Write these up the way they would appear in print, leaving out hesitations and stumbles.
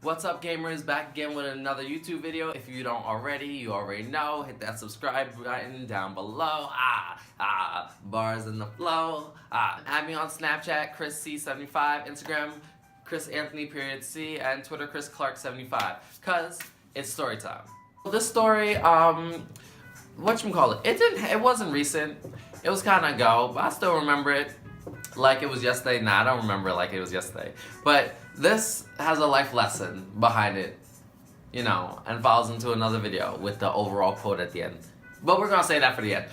What's up, gamers? Back again with another YouTube video. If you don't already, you already know. Hit that subscribe button down below. Bars in the flow. Add me on Snapchat, ChrisC75, Instagram, ChrisAnthony.C, and Twitter, ChrisClark75. Cause it's story time. This story, whatchamacallit, it wasn't recent. It was kind of ago, but I still remember it like it was yesterday. Nah, I don't remember it like it was yesterday. But this has a life lesson behind it, you know, and falls into another video with the overall quote at the end. But we're gonna say that for the end.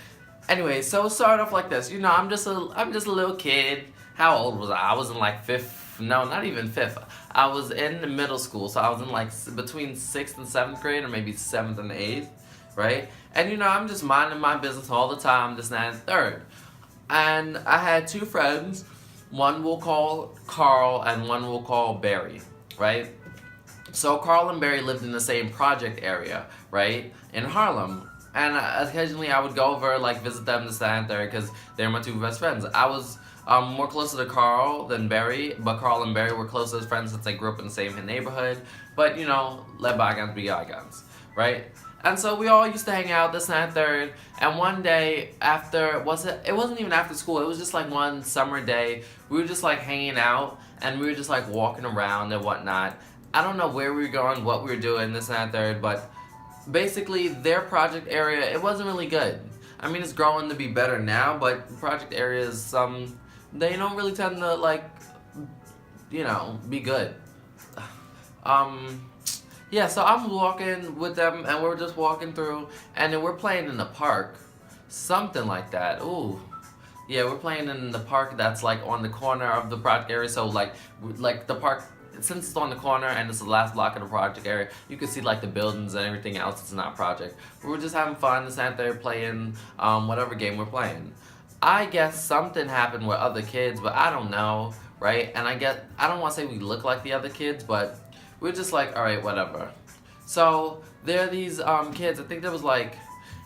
Anyway, so start off like this. You know, I'm just a little kid. How old was I? I was in like fifth. No, not even fifth. I was in the middle school, so I was in like between 6th and 7th grade, or maybe 7th and 8th, right? And you know, I'm just minding my business all the time, this, that, and third. And I had two friends. One we'll call Carl and one we'll call Barry, right? So Carl and Barry lived in the same project area, right, in Harlem. And occasionally I would go over, like, visit them this, that, and third, because they're my two best friends. I was more closer to Carl than Barry, but Carl and Barry were closest friends since they grew up in the same neighborhood. But, you know, let bygones be bygones, right? And so we all used to hang out this, that, and third. And one day after, it wasn't even after school, it was just like one summer day. We were just like hanging out and we were just like walking around and whatnot. I don't know where we were going, what we were doing, this, that, and third, but basically their project area, it wasn't really good. I mean, it's growing to be better now, but project areas, they don't really tend to, like, you know, be good. Yeah, so I'm walking with them, and we're just walking through, and then we're playing in the park. Something like that. Ooh. Yeah, we're playing in the park that's, like, on the corner of the project area. So, like the park, since it's on the corner and it's the last block of the project area, you can see, like, the buildings and everything else. It's not project. We're just having fun, just out there playing whatever game we're playing. I guess something happened with other kids, but I don't know, right? And I don't want to say we look like the other kids, but we're just like, alright, whatever. So, there are these kids, I think there was like,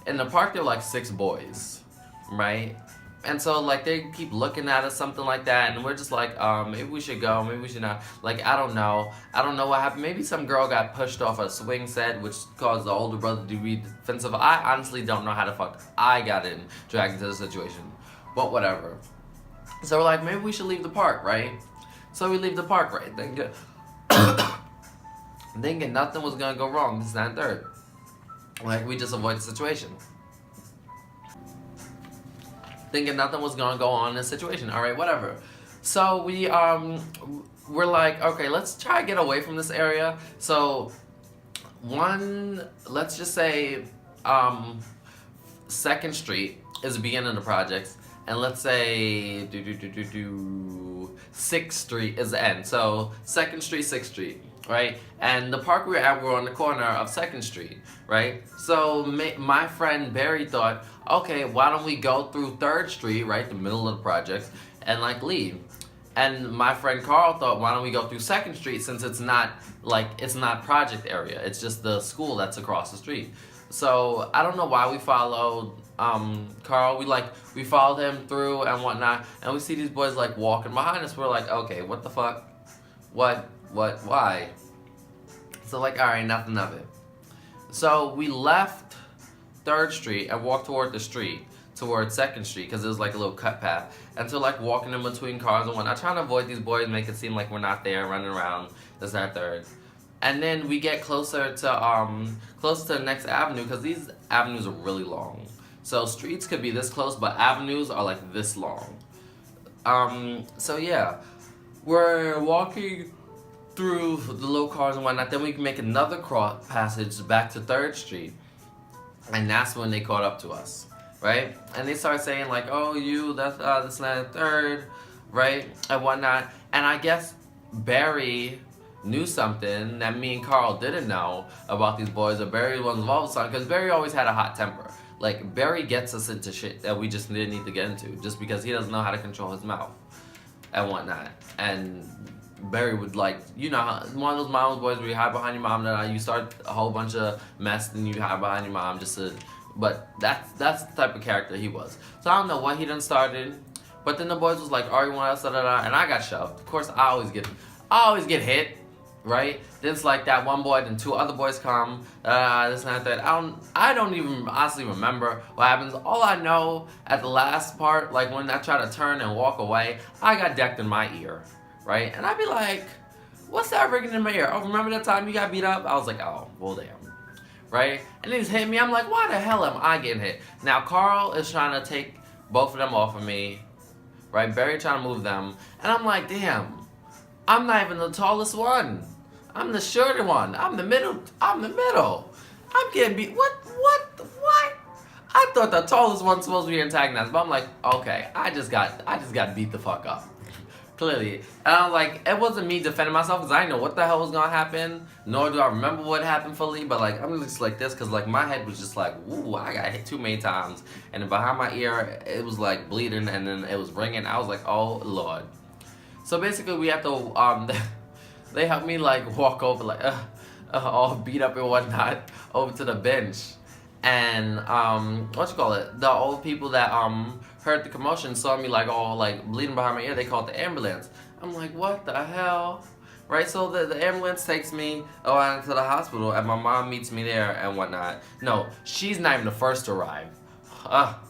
in the park there were like 6 boys, right? And so, like, they keep looking at us, something like that, and we're just like, maybe we should go, maybe we should not. Like, I don't know what happened. Maybe some girl got pushed off a swing set, which caused the older brother to be defensive. I honestly don't know how the fuck I got dragged into the situation. But whatever. So we're like, maybe we should leave the park, right? So we leave the park, right? Thinking nothing was gonna go wrong, this, that, and third. Like, we just avoid the situation. Thinking nothing was gonna go on in this situation. Alright, whatever. So we're like, okay, let's try to get away from this area. So let's just say 2nd Street is the beginning of the projects, and let's say 6th Street is the end. So 2nd Street, 6th Street, right? And the park we're at, we're on the corner of 2nd Street, right? So my friend Barry thought, okay, why don't we go through 3rd Street, right, the middle of the projects, and like leave. And my friend Carl thought, why don't we go through 2nd Street, since it's not project area, it's just the school that's across the street. So I don't know why we followed Carl. We followed him through and whatnot, and we see these boys like walking behind us. We're like, okay, what the fuck? Why? So like, alright, nothing of it. So we left 3rd Street and walked toward the street, towards 2nd Street, because it was like a little cut path. And so like walking in between cars and whatnot, trying to avoid these boys, make it seem like we're not there, running around, this, that, third. And then we get closer to the next avenue, because these avenues are really long. So streets could be this close, but avenues are like this long. So yeah, we're walking through the little cars and whatnot. Then we can make another cross passage back to 3rd Street, and that's when they caught up to us, right? And they started saying like, "Oh, that's this, that, 3rd, right?" and whatnot. And I guess Barry knew something that me and Carl didn't know about these boys, or Barry was involved with something, because Barry always had a hot temper. Like, Barry gets us into shit that we just didn't need to get into, just because he doesn't know how to control his mouth and whatnot. And Barry would like, you know, one of those mama's boys where you hide behind your mom, that you start a whole bunch of mess and you hide behind your mom just to, but that's the type of character he was. So I don't know what he done started, but then the boys was like arguing with us, and I got shoved. Of course, I always get hit, right? Then it's like that one boy, then two other boys come, this and that. I don't even honestly remember what happens. All I know at the last part, like when I try to turn and walk away, I got decked in my ear, right? And I'd be like, what's that ringing in my ear? Oh, remember that time you got beat up? I was like, oh, well, damn. Right? And he's hitting me. I'm like, why the hell am I getting hit? Now, Carl is trying to take both of them off of me, right? Barry trying to move them. And I'm like, damn, I'm not even the tallest one. I'm the shorter one. I'm the middle. I'm getting beat. What? I thought the tallest one's supposed to be antagonized, but I'm like, okay, I just got beat the fuck up. Clearly. And I was like, it wasn't me defending myself because I didn't know what the hell was gonna happen, nor do I remember what happened fully, but like, I'm just like this because like my head was just like, ooh, I got hit too many times. And then behind my ear, it was like bleeding and then it was ringing. I was like, oh Lord. So basically we have to, they helped me like walk over like, all beat up and whatnot, over to the bench. And, the old people that, heard the commotion saw me like all like bleeding behind my ear. They called the ambulance. I'm like, what the hell? Right, so the ambulance takes me to the hospital and my mom meets me there and whatnot. No, she's not even the first to arrive.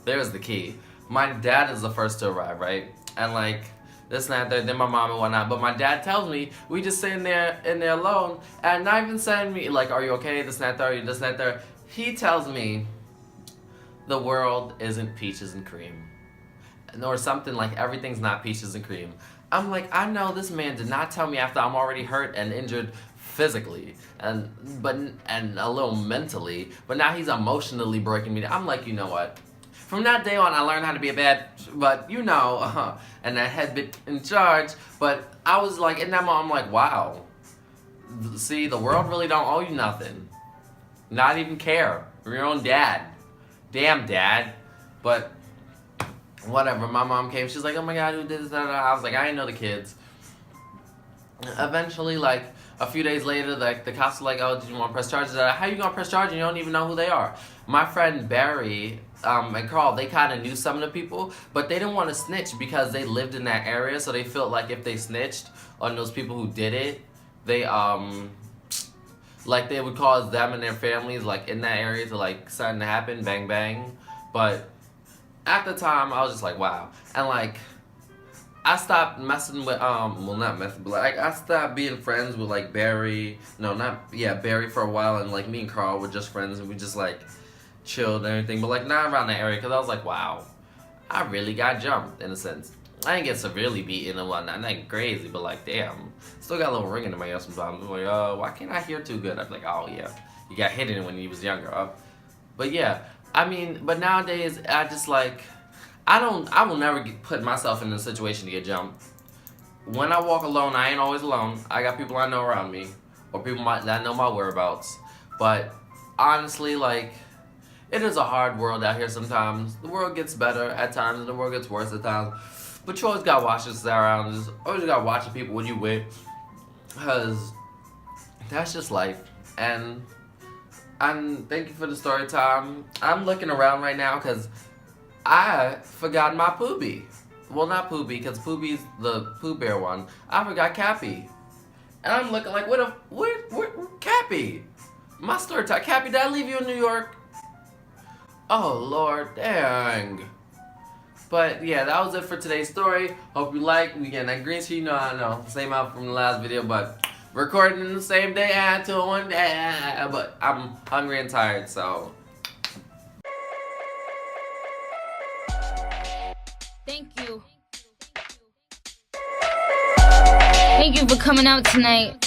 There's the key. My dad is the first to arrive, right? And like, this and that, then my mom and whatnot. But my dad tells me, we just sitting there in there alone and not even saying me like, are you okay? This and that, this and that. He tells me, the world isn't peaches and cream. Or something like everything's not peaches and cream. I'm like, I know this man did not tell me after I'm already hurt and injured physically and a little mentally, but now he's emotionally breaking me down. I'm like, you know what? From that day on, I learned how to be a bad, but you know, and that head bit in charge. But I was like, in that moment, I'm like, wow. See, the world really don't owe you nothing. Not even care. Your own dad. Damn dad. But whatever, my mom came, she's like, oh my god, who did this? I was like, I didn't know the kids. Eventually, like, a few days later, like, the cops were like, oh, did you want to press charges? How you gonna press charges and you don't even know who they are? My friend Barry and Carl, they kind of knew some of the people, but they didn't want to snitch because they lived in that area, so they felt like if they snitched on those people who did it, they, like, they would cause them and their families, like, in that area to, like, something to happen, bang, bang. But at the time, I was just like, wow. And, like, I stopped messing with, well, not messing, but, like, I stopped being friends with, like, Barry. No, Barry for a while. And, like, me and Carl were just friends. And we just, like, chilled and everything. But, like, not around that area. Because I was like, wow, I really got jumped, in a sense. I didn't get severely beaten and whatnot. Not crazy, but, like, damn. Still got a little ringing in my ear sometimes. I'm like, why can't I hear too good? I'm like, oh, yeah. You got hit in when you was younger. But, yeah. I mean, but nowadays, I just, like, I will never put myself in a situation to get jumped. When I walk alone, I ain't always alone. I got people I know around me, or people that know my whereabouts. But honestly, like, it is a hard world out here sometimes. The world gets better at times, and the world gets worse at times. But you always gotta watch this around. Just always gotta watch the people when you with, because that's just life. And thank you for the story time. I'm looking around right now because I forgot my Poobie. Well, not Poobie, because Poobie's the Pooh Bear one. I forgot Cappy. And I'm looking like, where Cappy? My story time. Cappy, did I leave you in New York? Oh, Lord, dang. But, yeah, that was it for today's story. Hope you like. We getting that green screen. I know. Same out from the last video, but recording the same day I had to one day. But I'm hungry and tired, so. Thank you. Thank you for coming out tonight.